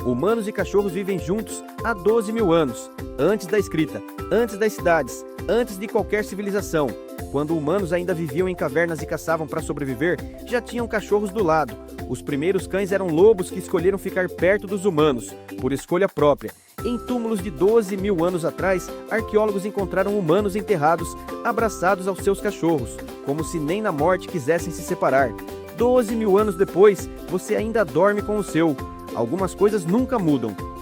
Humanos e cachorros vivem juntos há 12 mil anos, antes da escrita, antes das cidades, antes de qualquer civilização. Quando humanos ainda viviam em cavernas e caçavam para sobreviver, já tinham cachorros do lado. Os primeiros cães eram lobos que escolheram ficar perto dos humanos, por escolha própria. Em túmulos de 12 mil anos atrás, arqueólogos encontraram humanos enterrados, abraçados aos seus cachorros, como se nem na morte quisessem se separar. 12 mil anos depois, você ainda dorme com o seu. Algumas coisas nunca mudam.